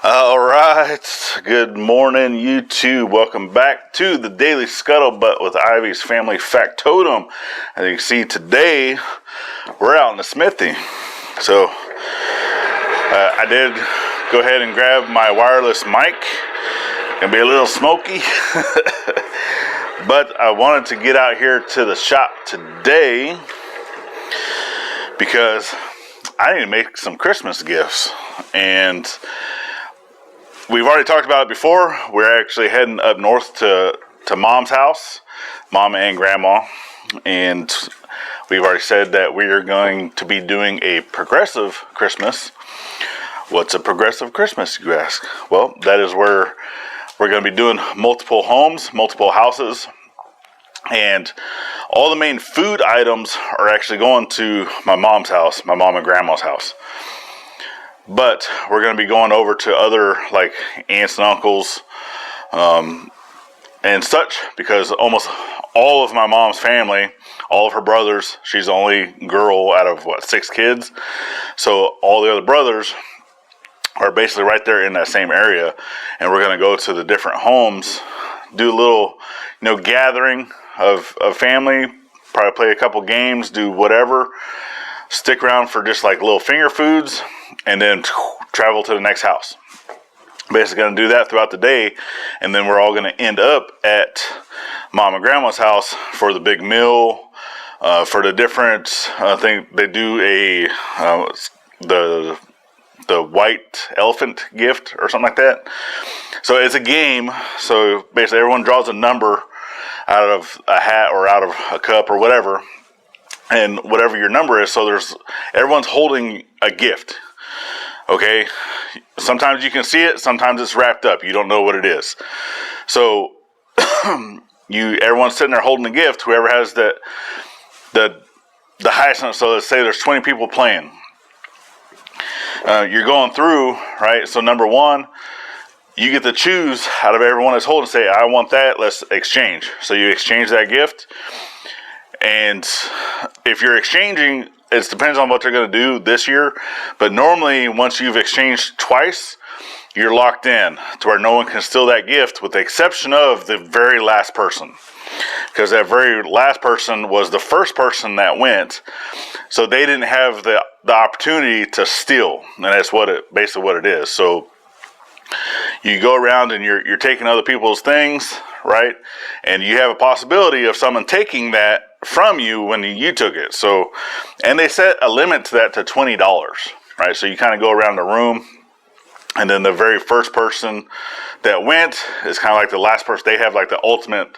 All right, good morning, YouTube. Welcome back to the Daily Scuttlebutt with Ivy's Family Factotum. As you can see today, we're out in the Smithy. So I did go ahead and grab my wireless mic. Gonna be a little smoky, but I wanted to get out here to the shop today because I need to make some Christmas gifts. And we've already talked about it before. We're actually heading up north to Mom's house, Mom and Grandma, and we've already said that we are going to be doing a progressive Christmas. What's a progressive Christmas, you ask? Well, that is where we're going to be doing multiple homes, multiple houses, and all the main food items are actually going to my mom's house, my mom and grandma's house. But we're going to be going over to other like aunts and uncles and such, because almost all of my mom's family, all of her brothers, she's the only girl out of 6 kids. So all the other brothers are basically right there in that same area. And we're going to go to the different homes, do a little, gathering of family, probably play a couple games, do whatever, stick around for just like little finger foods, and then travel to the next house. Basically going to do that throughout the day, and then we're all going to end up at Mom and Grandma's house for the big meal, for the different thing. They do the white elephant gift or something like that. So it's a game. So basically everyone draws a number out of a hat or out of a cup or whatever, and whatever your number is, so everyone's holding a gift. Okay, sometimes you can see it, sometimes it's wrapped up, you don't know what it is. So everyone's sitting there holding the gift. Whoever has the highest number, so let's say there's 20 people playing. You're going through, right? So number one, you get to choose out of everyone that's holding, say, I want that, let's exchange. So you exchange that gift. And if you're exchanging, it depends on what they're going to do this year. But normally, once you've exchanged twice, you're locked in to where no one can steal that gift, with the exception of the very last person. Because that very last person was the first person that went, so they didn't have the opportunity to steal. And that's basically what it is. So you go around and you're taking other people's things, right? And you have a possibility of someone taking that from you when you took it. So, and they set a limit to that to $20, right? So you kind of go around the room, and then the very first person that went is kind of like the last person. They have like the ultimate,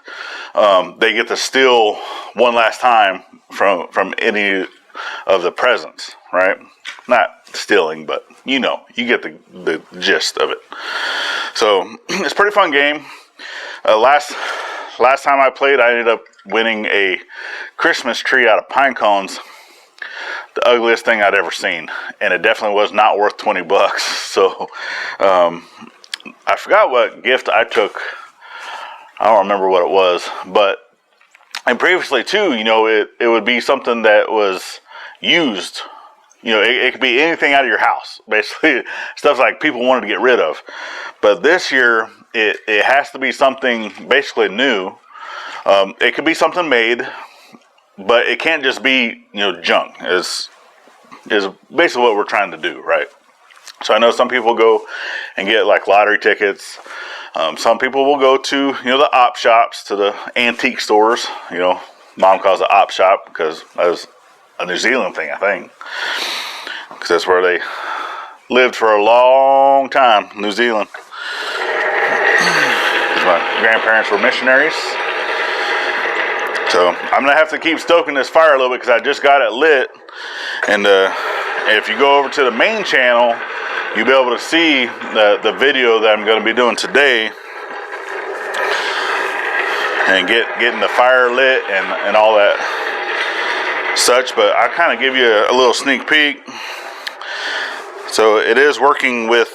they get to steal one last time from any of the presents, right? Not stealing, but you get the gist of it. So it's a pretty fun game. Last time I played, I ended up winning a Christmas tree out of pine cones. The ugliest thing I'd ever seen, and it definitely was not worth $20. So I forgot what gift I took. I don't remember what it was, and previously too, it would be something that was used. It could be anything out of your house, basically stuff like people wanted to get rid of. But this year, it has to be something basically new. It could be something made, but it can't just be junk. Is basically what we're trying to do, right? So I know some people go and get like lottery tickets. Some people will go to the op shops, to the antique stores. Mom calls it op shop because that was a New Zealand thing, I think, because that's where they lived for a long time, New Zealand. My grandparents were missionaries. So I'm going to have to keep stoking this fire a little bit because I just got it lit. And if you go over to the main channel, you'll be able to see the video that I'm going to be doing today, and getting the fire lit and all that such. But I kind of give you a little sneak peek. So it is working with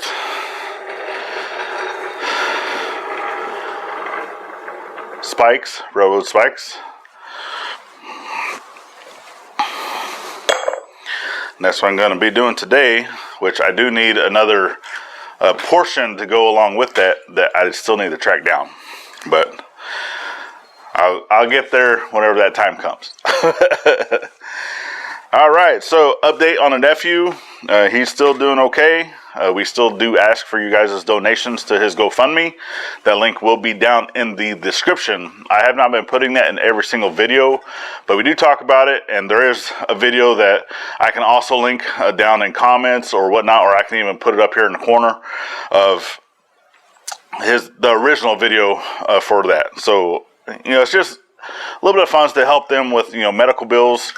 spikes, railroad spikes. And that's what I'm going to be doing today, which I do need another portion to go along with that I still need to track down. But I'll get there whenever that time comes. All right, so update on the nephew. He's still doing okay. We still do ask for you guys' donations to his GoFundMe. That link will be down in the description. I have not been putting that in every single video, but we do talk about it, and there is a video that I can also link down in comments or whatnot, or I can even put it up here in the corner of the original video for that. So, it's just a little bit of funds to help them with, medical bills.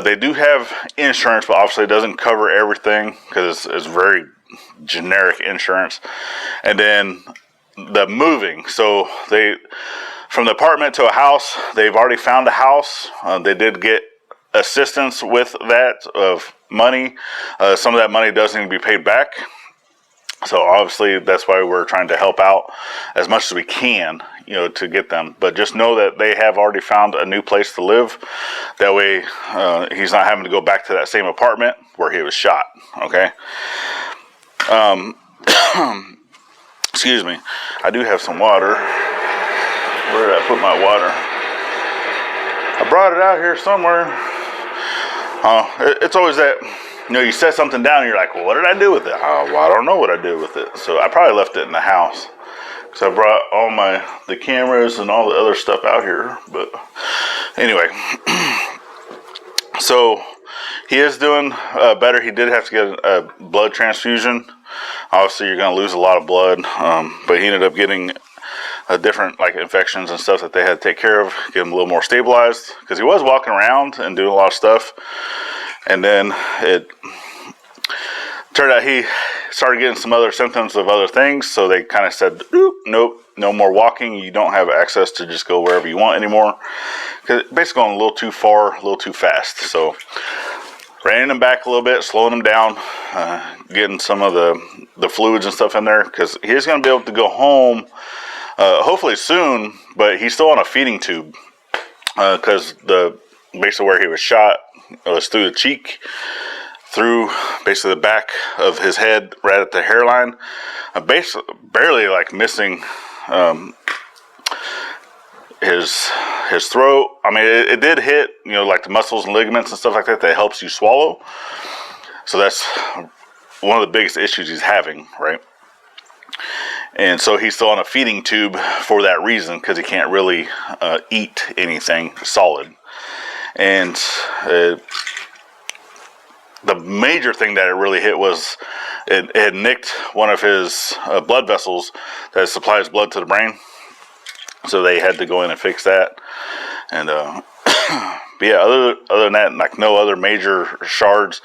They do have insurance, but obviously it doesn't cover everything because it's very generic insurance. And then the moving. So from the apartment to a house, they've already found a house. They did get assistance with that of money. Some of that money does need to be paid back. So obviously that's why we're trying to help out as much as we can, to get them. But just know that they have already found a new place to live. That way he's not having to go back to that same apartment where he was shot. Okay. Excuse me. I do have some water. Where did I put my water? I brought it out here somewhere. It's always that, you set something down and you're like, well, what did I do with it? Well, I don't know what I did with it. So I probably left it in the house. So I brought all the cameras and all the other stuff out here. But anyway, so he is doing better. He did have to get a blood transfusion. Obviously, you're going to lose a lot of blood. But he ended up getting different infections and stuff that they had to take care of, get him a little more stabilized, because he was walking around and doing a lot of stuff. And then it turned out he started getting some other symptoms of other things. So they kind of said, nope, no more walking. You don't have access to just go wherever you want anymore. Because basically going a little too far, a little too fast. So reining him back a little bit, slowing him down, getting some of the fluids and stuff in there. Because he is going to be able to go home hopefully soon. But he's still on a feeding tube. Because basically where he was shot was through the cheek, through basically the back of his head, right at the hairline, basically barely missing his throat. I mean, it did hit, the muscles and ligaments and stuff like that helps you swallow. So that's one of the biggest issues he's having, right? And so he's still on a feeding tube for that reason, because he can't really eat anything solid. And the major thing that it really hit was it had nicked one of his blood vessels that supplies blood to the brain. So they had to go in and fix that. And but yeah, other than that, no other major shards,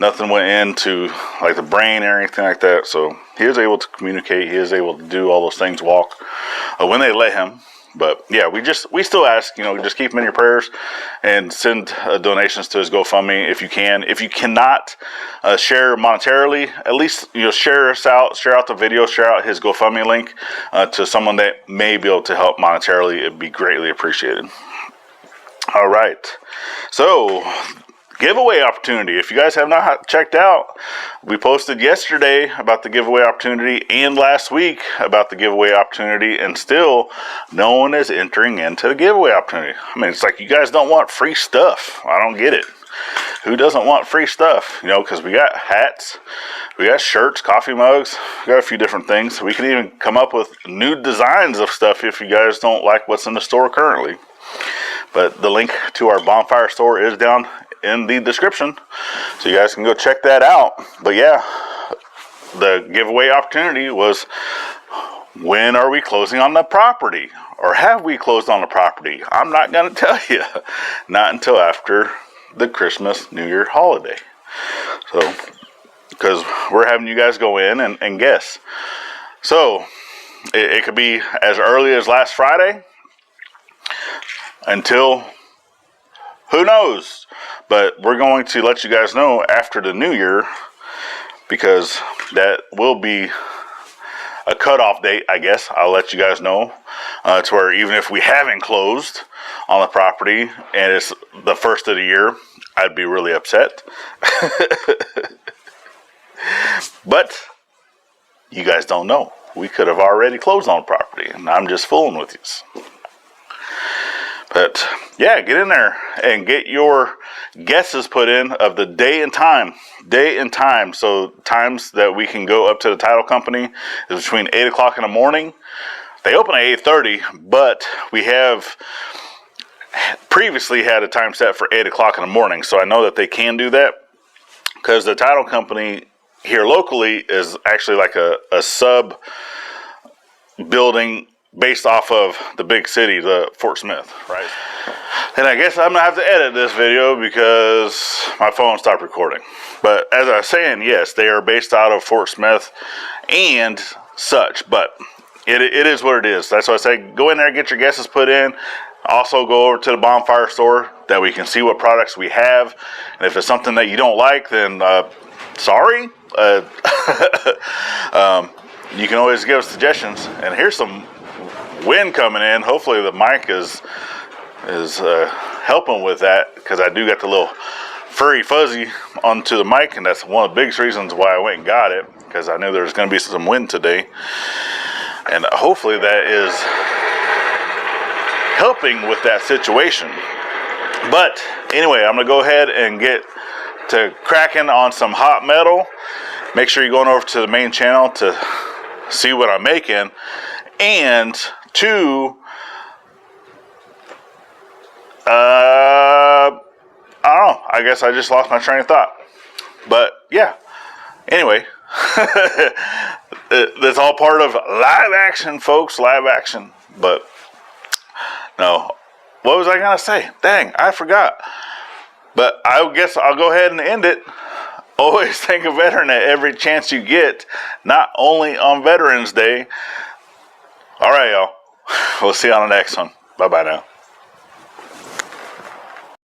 nothing went into the brain or anything like that. So he was able to communicate. He was able to do all those things, walk when they let him. But yeah, we still ask, just keep him in your prayers and send donations to his GoFundMe if you can. If you cannot share monetarily, at least share us out, share out the video, share out his GoFundMe link to someone that may be able to help monetarily. It'd be greatly appreciated. All right, so giveaway opportunity. If you guys have not checked out, we posted yesterday about the giveaway opportunity and last week about the giveaway opportunity, and still no one is entering into the giveaway opportunity. I mean, it's you guys don't want free stuff. I don't get it. Who doesn't want free stuff? Because we got hats, we got shirts, coffee mugs, we got a few different things. We can even come up with new designs of stuff if you guys don't like what's in the store currently. But the link to our bonfire store is down in the description, so you guys can go check that out. But yeah, the giveaway opportunity was, when are we closing on the property? Or have we closed on the property? I'm not going to tell you. Not until after the Christmas, New Year holiday. So, because we're having you guys go in and guess. So, it could be as early as last Friday until, who knows? But we're going to let you guys know after the New Year, because that will be a cutoff date, I guess. I'll let you guys know to where even if we haven't closed on the property and it's the first of the year, I'd be really upset. But you guys don't know. We could have already closed on property, and I'm just fooling with you. But yeah, get in there and get your guesses put in of the day and time. So times that we can go up to the title company is between 8 o'clock in the morning. They open at 8:30, but we have previously had a time set for 8 o'clock in the morning. So I know that they can do that because the title company here locally is actually like a sub building based off of the big city, the Fort Smith, right? And I guess I'm gonna have to edit this video because my phone stopped recording. But as I was saying, yes, they are based out of Fort Smith and such, but it is what it is. That's why I say go in there, get your guesses put in. Also go over to the bonfire store that we can see what products we have. And if it's something that you don't like, then sorry. You can always give us suggestions. And here's some wind coming in. Hopefully the mic is helping with that, because I do got the little furry fuzzy onto the mic, and that's one of the biggest reasons why I went and got it, because I knew there was going to be some wind today. And hopefully that is helping with that situation. But anyway, I'm going to go ahead and get to cracking on some hot metal. Make sure you're going over to the main channel to see what I'm making. And two, I don't know. I guess I just lost my train of thought. But yeah. Anyway, that's all part of live action, folks. Live action. But no, what was I gonna say? Dang, I forgot. But I guess I'll go ahead and end it. Always thank a veteran at every chance you get, not only on Veterans Day. All right, y'all. We'll see you on the next one. Bye-bye now.